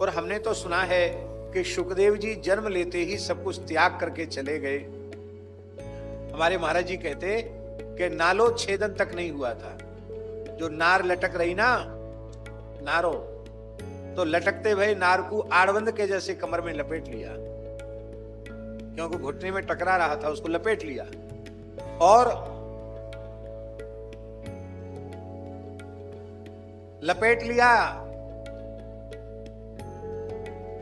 और हमने तो सुना है कि सुखदेव जी जन्म लेते ही सब कुछ त्याग करके चले गए। हमारे महाराज जी कहते कि नालो छेदन तक नहीं हुआ था। जो नार लटक रही ना, नारो, तो लटकते भय नार को आड़बंद के जैसे कमर में लपेट लिया, क्योंकि घुटने में टकरा रहा था, उसको लपेट लिया। और लपेट लिया,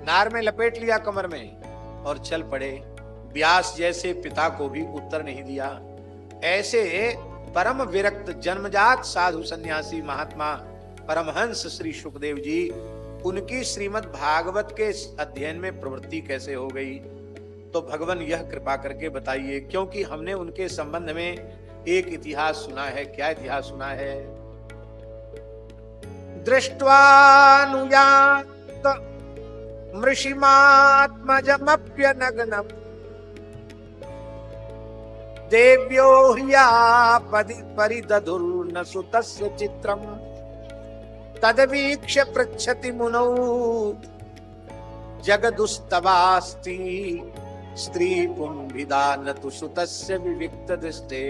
नार में लपेट लिया कमर में, और चल पड़े। व्यास जैसे पिता को भी उत्तर नहीं दिया। ऐसे परम विरक्त जन्मजात साधु सन्यासी महात्मा परमहंस श्री सुखदेव जी, उनकी श्रीमद् भागवत के अध्ययन में प्रवृत्ति कैसे हो गई? तो भगवान यह कृपा करके बताइए, क्योंकि हमने उनके संबंध में एक इतिहास सुना है। क्या इतिहास सुना है? दृष्ट्वानुयात मृषिमात्मजमप्यनग्नम् देव्यो ह्या परिदधुर्न सुतस्य चित्रम् तद्वीक्ष्य पृच्छति मुनौ जगदुस्तवास्ति स्त्री पुंभिदा न तु सुतस्य विविक्त दृष्टे।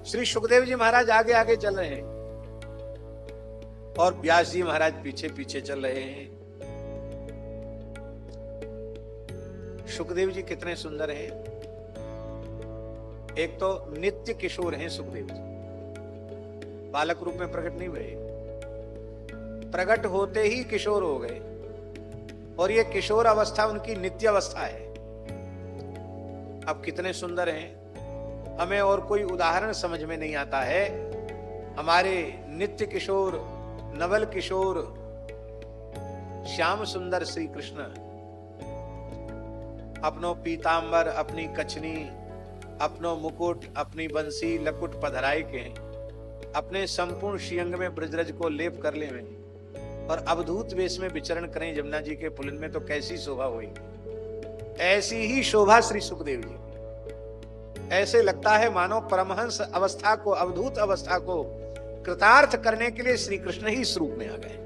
श्री सुखदेव जी महाराज आगे आगे चल रहे हैं और व्यास जी महाराज पीछे पीछे चल रहे हैं। सुखदेव जी कितने सुंदर हैं। एक तो नित्य किशोर हैं सुखदेव जी, बालक रूप में प्रकट नहीं हुए, प्रकट होते ही किशोर हो गए। और ये किशोर अवस्था उनकी नित्य अवस्था है। अब कितने सुंदर हैं, हमें और कोई उदाहरण समझ में नहीं आता है। हमारे नित्य किशोर, नवल किशोर, श्याम सुंदर श्री कृष्ण अपनो पीतांबर, अपनी कछनी, अपनो मुकुट, अपनी बंसी लकुट पधराई के अपने संपूर्ण श्रीअंग में ब्रजरज को लेप कर ले में और अवधूत वेश में विचरण करें यमुना जी के पुलिन में, तो कैसी शोभा होगी। ऐसी ही शोभा श्री सुखदेव जी। ऐसे लगता है मानो परमहंस अवस्था को, अवधूत अवस्था को कृतार्थ करने के लिए श्री कृष्ण ही इस रूप में आ गए।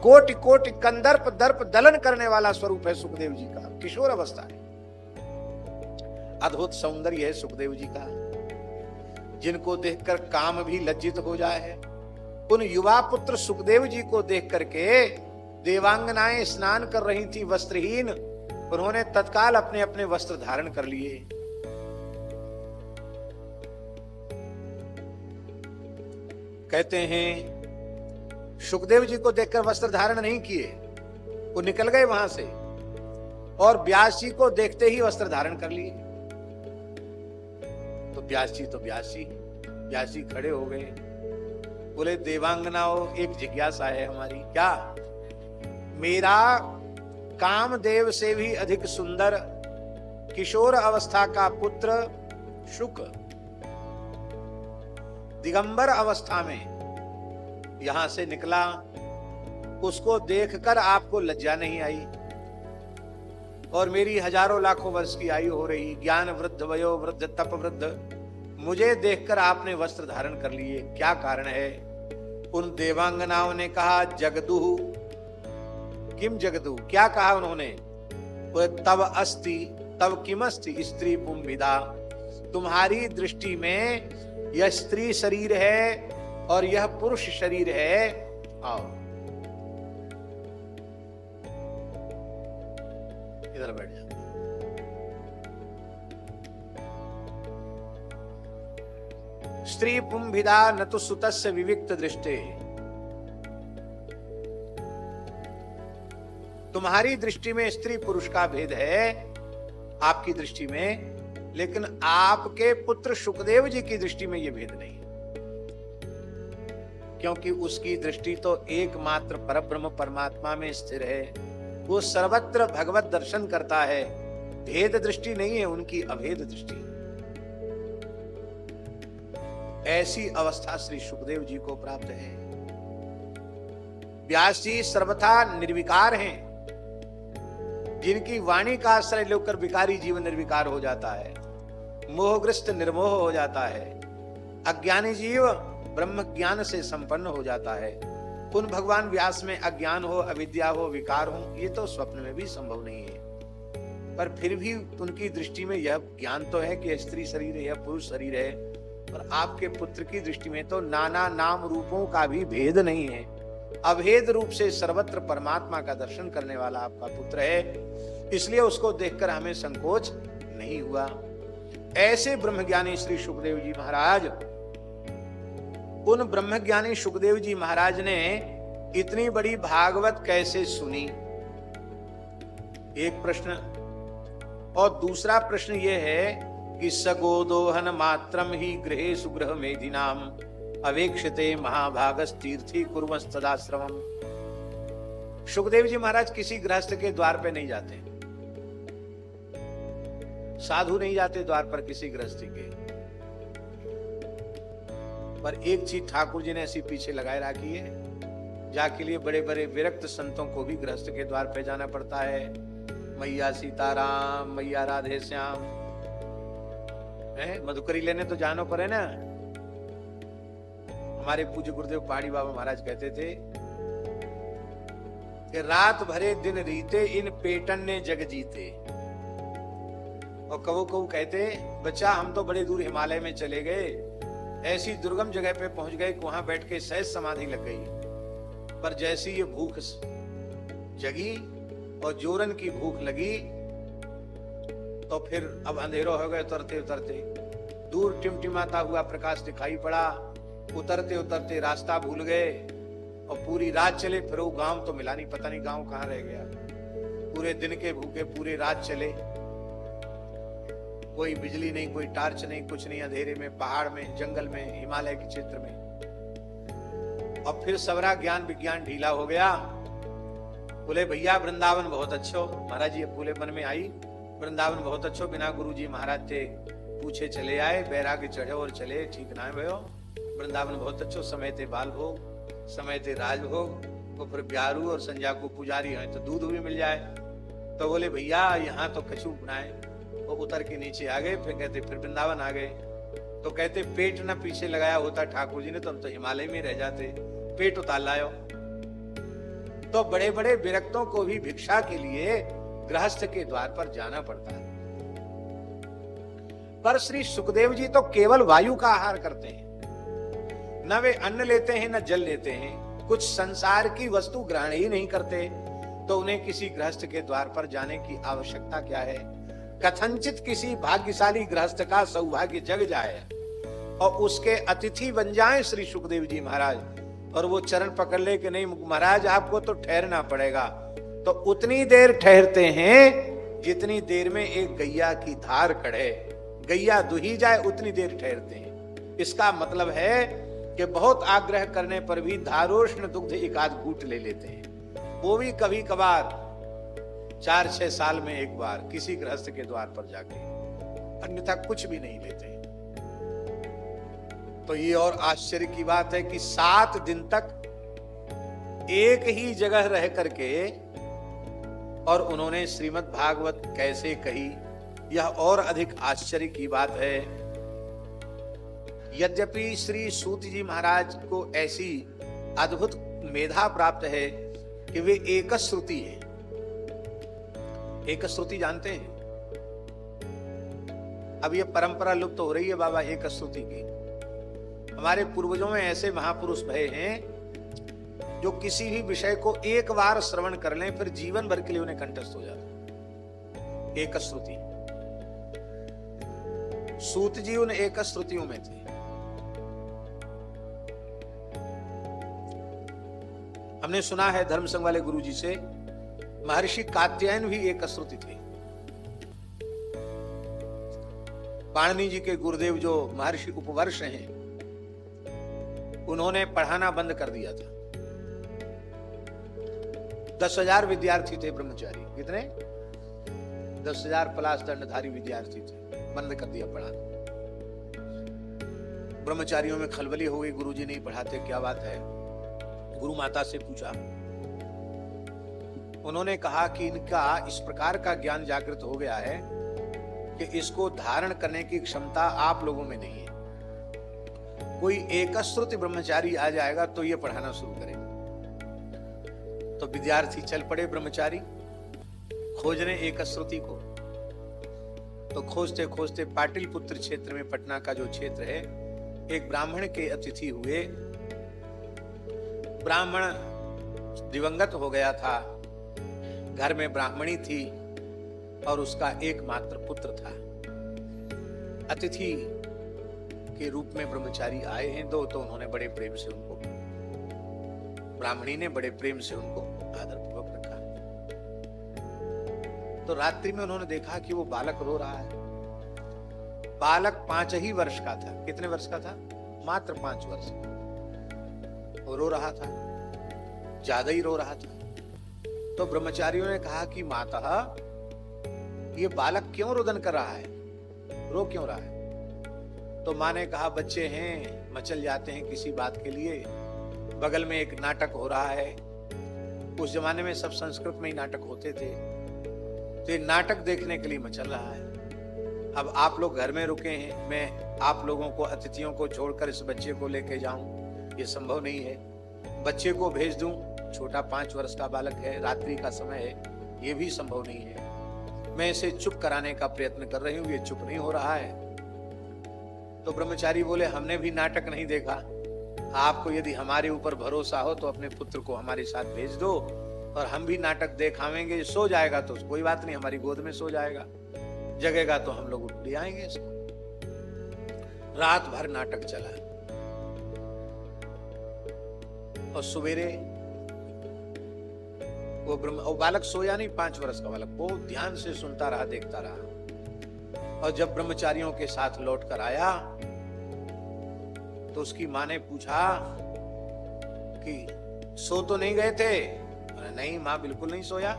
कोटि कोटि कंदर्प दर्प दलन करने वाला स्वरूप है सुखदेव जी का, किशोर अवस्था है। अद्भुत सौंदर्य है सुखदेव जी का, जिनको देखकर काम भी लज्जित हो जाए। उन युवा पुत्र सुखदेव जी को देख करके देवांगनाएं स्नान कर रही थी वस्त्रहीन, उन्होंने तत्काल अपने अपने वस्त्र धारण कर लिए। कहते हैं सुखदेव जी को देखकर वस्त्र धारण नहीं किए, वो निकल गए वहां से, और व्यास जी को देखते ही वस्त्र धारण कर लिए। तो व्यास जी खड़े हो गए, बोले देवांगनाओं, एक जिज्ञासा है हमारी। क्या? मेरा कामदेव से भी अधिक सुंदर किशोर अवस्था का पुत्र शुक दिगंबर अवस्था में यहां से निकला, उसको देखकर आपको लज्जा नहीं आई? और मेरी हजारों लाखों वर्ष की आयु हो रही, ज्ञान वृद्ध, वयो वृद्ध, तप वृद्ध, मुझे देखकर आपने वस्त्र धारण कर लिए, क्या कारण है? उन देवांगनाओं ने कहा जगदुहु किम जगदु, क्या कहा उन्होंने? तब अस्ति तब किमस्ति स्त्री पुंभिदा, तुम्हारी दृष्टि में यह स्त्री शरीर है और यह पुरुष शरीर है। आओ इधर बैठ जाओ। स्त्री पुंभिदा न तो सुतस्य विविक्त दृष्टे, तुम्हारी दृष्टि में स्त्री पुरुष का भेद है आपकी दृष्टि में, लेकिन आपके पुत्र सुखदेव जी की दृष्टि में यह भेद नहीं, क्योंकि उसकी दृष्टि तो एकमात्र परब्रह्म परमात्मा में स्थिर है। वो सर्वत्र भगवत दर्शन करता है, भेद दृष्टि नहीं है उनकी, अभेद दृष्टि। ऐसी अवस्था श्री सुखदेव जी को प्राप्त है। व्यास जी सर्वथा निर्विकार हैं, जिनकी वाणी का आश्रय लेकर विकारी जीवन निर्विकार हो जाता है, मोहग्रस्त निर्मोह हो जाता है, अज्ञानी जीव ब्रह्म ज्ञान से संपन्न हो जाता है। उन भगवान व्यास में अज्ञान हो, अविद्या हो, विकार हो, ये तो स्वप्न में भी संभव नहीं है। पर फिर भी उनकी दृष्टि में यह ज्ञान तो है कि स्त्री शरीर है, यह पुरुष शरीर है। और आपके पुत्र की दृष्टि में तो नाना नाम रूपों का भी भेद नहीं है, अभेद रूप से सर्वत्र परमात्मा का दर्शन करने वाला आपका पुत्र है, इसलिए उसको देखकर हमें संकोच नहीं हुआ। ऐसे ब्रह्मज्ञानी श्री सुखदेव जी महाराज, उन ब्रह्मज्ञानी सुखदेव जी महाराज ने इतनी बड़ी भागवत कैसे सुनी, एक प्रश्न। और दूसरा प्रश्न यह है कि सगोदोहन मात्रम ही गृहे सुगृह मेधिनाम अवेक्षते महाभागस तीर्थी कुर्मस्तदाश्रमम। सुखदेव जी महाराज किसी गृहस्थ के द्वार पे नहीं जाते, साधु नहीं जाते द्वार पर किसी गृहस्थी के। पर एक चीज ठाकुर जी ने ऐसी पीछे लगाए रखी है, जाके लिए बड़े बड़े विरक्त संतों को भी गृहस्थ के द्वार पे जाना पड़ता है। मैया सीताराम, मैया राधे श्याम, मधुकरी लेने तो जानो पड़े ना। हमारे पूज्य गुरुदेव पहाड़ी बाबा महाराज कहते थे कि रात भरे दिन रीते इन पेटन ने जग जीते। और कबो कबो कहते, बच्चा हम तो बड़े दूर हिमालय में चले गए, ऐसी दुर्गम जगह पे पहुंच गए कि वहां बैठ के सहज समाधि लग गई। पर जैसी ये भूख जगी और जोरन की भूख लगी, तो फिर अब अंधेरा हो गए। उतरते उतरते दूर टिमटिमाता हुआ प्रकाश दिखाई पड़ा, उतरते उतरते रास्ता भूल गए और पूरी रात चले। फिर वो गांव तो मिला नहीं, पता नहीं गांव कहाँ रह गया। पूरे दिन के भूखे पूरे रात चले, कोई बिजली नहीं, कोई टार्च नहीं, कुछ नहीं, अंधेरे में, पहाड़ में, जंगल में, हिमालय के क्षेत्र में। और फिर सबरा ज्ञान विज्ञान ढीला हो गया। बोले भैया वृंदावन बहुत अच्छो। महाराज जी बोले मन में आई, वृंदावन बहुत अच्छो, बिना गुरु जी महाराज थे पूछे चले आए, बैराग चढ़े और चले, ठीक ना भयो। वृंदावन बहुत अच्छो, समय थे बाल भोग, समय थे राजभोग, तो फिर ब्यारू और संजा को पुजारी है तो दूध भी मिल जाए। तो बोले भैया यहाँ तो कछु बनाए, वो उतर के नीचे आ गए। फिर कहते फिर वृंदावन आ गए। तो कहते पेट न पीछे लगाया होता ठाकुर जी ने तो हम तो हिमालय में रह जाते, पेट उतार लायो। तो बड़े बड़े विरक्तों को भी भिक्षा के लिए गृहस्थ के द्वार पर जाना पड़ता है। पर श्री सुखदेव जी तो केवल वायु का आहार करते हैं, न वे अन्न लेते हैं न जल लेते हैं, कुछ संसार की वस्तु ग्रहण ही नहीं करते। तो उन्हें किसी गृहस्थ के द्वार पर जाने की आवश्यकता क्या है। कथनचित किसी भाग्यशाली गृहस्थ का सौभाग्य जग जाए और उसके अतिथि बन जाएं श्री सुखदेव जी महाराज, और वो चरण पकड़ ले कि नहीं महाराज आपको तो ठहरना पड़ेगा, तो उतनी देर ठहरते हैं जितनी देर में एक गैया की धार कढ़े, गैया दुही जाए उतनी देर ठहरते हैं। इसका मतलब है कि बहुत आग्रह करने पर भी धारोष्ण दुग्ध एक आध घूंट ले लेते हैं, वो भी कभी कभार 4-6 साल में एक बार किसी गृहस्थ के द्वार पर जाके, अन्यथा कुछ भी नहीं लेते। तो ये और आश्चर्य की बात है कि 7 दिन तक एक ही जगह रह करके और उन्होंने श्रीमद् भागवत कैसे कही, यह और अधिक आश्चर्य की बात है। यद्यपि श्री सूत जी महाराज को ऐसी अद्भुत मेधा प्राप्त है कि वे एकश्रुति हैं। एकश्रुति जानते हैं? अब ये परंपरा लुप्त हो रही है बाबा एकश्रुति की। हमारे पूर्वजों में ऐसे महापुरुष भये हैं जो किसी भी विषय को एक बार श्रवण कर लें फिर जीवन भर के लिए उन्हें कंठस्थ हो जाता। एकश्रुति, सूत जी उन एकश्रुतियों में थे। हमने सुना है धर्म संघ वाले गुरु जी से, महर्षि कात्यायन भी एकश्रुति थे। पाणिनि जी के गुरुदेव जो महर्षि उपवर्ष हैं, उन्होंने पढ़ाना बंद कर दिया था। 10,000 विद्यार्थी थे ब्रह्मचारी, कितने? 10,000 प्लस दंडधारी विद्यार्थी थे, बंद कर दिया पढ़ाना। ब्रह्मचारियों में खलबली हो गई, गुरुजी नहीं पढ़ाते, क्या बात है। गुरु माता से पूछा, उन्होंने कहा कि इनका इस प्रकार का ज्ञान जागृत हो गया है कि इसको धारण करने की क्षमता आप लोगों में नहीं है। कोई एकश्रुति ब्रह्मचारी आ जाएगा तो ये पढ़ाना शुरू करेगा। तो विद्यार्थी चल पड़े ब्रह्मचारी खोजने एक श्रुति को। तो खोजते खोजते पाटिलपुत्र क्षेत्र में, पटना का जो क्षेत्र है, एक ब्राह्मण के अतिथि हुए। ब्राह्मण दिवंगत हो गया था, घर में ब्राह्मणी थी और उसका एकमात्र पुत्र था। अतिथि के रूप में ब्रह्मचारी आए हैं दो, तो उन्होंने बड़े प्रेम से उनको, ब्राह्मणी ने बड़े प्रेम से उनको आदरपूर्वक रखा। तो रात्रि में उन्होंने देखा कि वो बालक रो रहा है। बालक 5 ही वर्ष का था। कितने वर्ष का था? मात्र 5 वर्ष। वो रो रहा था, ज्यादा ही रो रहा था। तो ब्रह्मचारियों ने कहा कि माता, ये बालक क्यों रुदन कर रहा है, रो क्यों रहा है? तो माँ ने कहा, बच्चे हैं, मचल जाते हैं किसी बात के लिए, बगल में एक नाटक हो रहा है। उस जमाने में सब संस्कृत में ही नाटक होते थे, तो ये नाटक देखने के लिए मचल रहा है। अब आप लोग घर में रुके हैं, मैं आप लोगों को, अतिथियों को छोड़कर इस बच्चे को लेके जाऊं, ये संभव नहीं है। बच्चे को भेज दूं, छोटा 5 वर्ष का बालक है, रात्रि का समय है, ये भी संभव नहीं है। मैं इसे चुप कराने का प्रयत्न कर रही हूं, ये चुप नहीं हो रहा है। तो ब्रह्मचारी बोले, हमने भी नाटक नहीं देखा, आपको यदि हमारे ऊपर भरोसा हो तो अपने पुत्र को हमारे साथ भेज दो और हम भी नाटक देखावेंगे। सो जाएगा तो कोई बात नहीं, हमारी गोद में सो जाएगा, जगेगा तो हम लोग उठ ले आएंगे इसको। रात भर नाटक चला और सवेरे वो बालक सोया नहीं, 5 वर्ष का बालक, वो ध्यान से सुनता रहा, देखता रहा। और जब ब्रह्मचारियों के साथ लौट कर आया तो उसकी माँ ने पूछा कि सो तो नहीं गए थे? नहीं माँ, बिल्कुल नहीं सोया।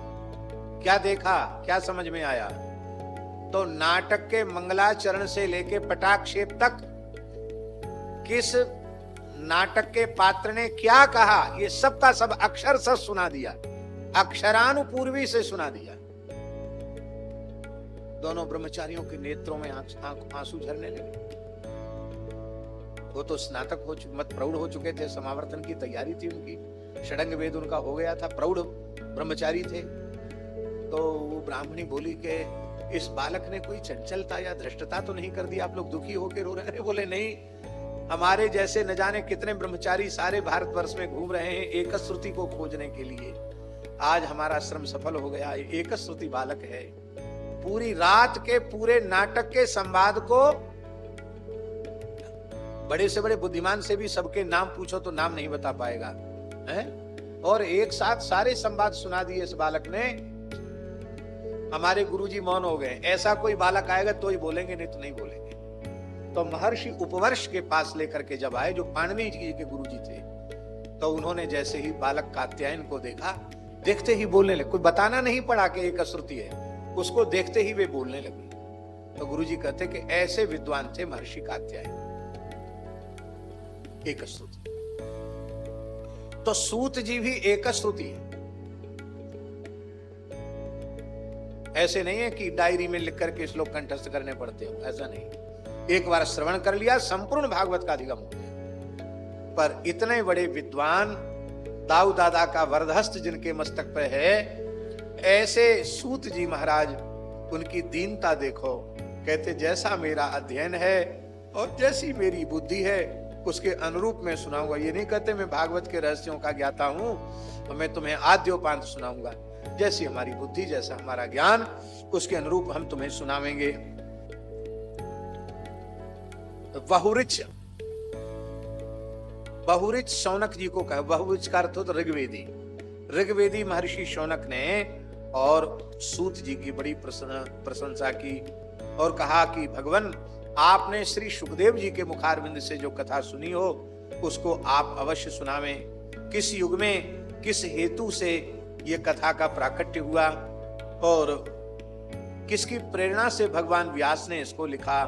क्या देखा, क्या समझ में आया? तो नाटक के मंगलाचरण से लेके पटाक्षेप तक किस नाटक के पात्र ने क्या कहा, ये सब का सब अक्षर से सुना दिया, अक्षरानुपूर्वी से सुना दिया। दोनों ब्रह्मचारियों के नेत्रों में आंसू झरने लगे। वो तो स्नातक हो चुके, मत प्रौढ़ हो चुके थे, समावर्तन की तैयारी थी उनकी, षडंग वेद उनका हो गया था, प्रौढ़ ब्रह्मचारी थे। तो वो ब्राह्मणी बोली कि इस बालक ने कोई चंचलता या धृष्टता तो नहीं कर दी, आप लोग दुखी होकर रो रहे हैं? बोले नहीं, हमारे जैसे न जाने कितने ब्रह्मचारी सारे भारतवर्ष में घूम रहे हैं एक श्रुति को खोजने के लिए। आज हमारा श्रम सफल हो गया। एक श्रुति बालक है, पूरी रात के पूरे नाटक के संवाद को, बड़े से बड़े बुद्धिमान से भी सबके नाम पूछो तो नाम नहीं बता पाएगा है? और एक साथ सारे संवाद सुना दिए इस बालक ने। हमारे गुरुजी मौन हो गए। ऐसा कोई बालक आएगा तो ही बोलेंगे, नहीं तो नहीं बोलेंगे। तो महर्षि उपवर्ष के पास लेकर के जब आए, जो पाणिनि जी के गुरुजी थे, तो उन्होंने जैसे ही बालक कात्यायन को देखा, देखते ही बोलने लगे। कोई बताना नहीं पड़ा कि एक श्रुति है, उसको देखते ही वे बोलने लगे। तो गुरुजी कहते कि ऐसे विद्वान थे महर्षि कात्यायन, एक श्रुति। तो सूत जी भी एक श्रुति है। ऐसे नहीं है कि डायरी में लिख करके श्लोक कंठस्थ करने पड़ते हो, ऐसा नहीं। एक बार श्रवण कर लिया, संपूर्ण भागवत का अधिगम हो गया। पर इतने बड़े विद्वान, दाऊ दादा का वरदहस्त जिनके मस्तक पर है, ऐसे सूत जी महाराज, उनकी दीनता देखो। कहते जैसा मेरा अध्ययन है और जैसी मेरी बुद्धि है उसके अनुरूप मैं सुनाऊंगा। ये नहीं कहते मैं भागवत के रहस्यों का ज्ञाता हूं और मैं तुम्हें आद्योपांत सुनाऊंगा। जैसी हमारी बुद्धि, जैसा हमारा ज्ञान, उसके अनुरूप हम तुम्हें सुनावेंगे। बहुरिच शौनक जी को कहा। बहुरिच का अर्थ होता ऋग्वेदी। ऋग्वेदी महर्षि शौनक ने और सूत जी की बड़ी प्रशंसा की और कहा कि भगवान, आपने श्री सुखदेव जी के मुखारविंद से जो कथा सुनी हो उसको आप अवश्य सुनावें। किस युग में, किस हेतु से ये कथा का प्राकट्य हुआ और किसकी प्रेरणा से भगवान व्यास ने इसको लिखा,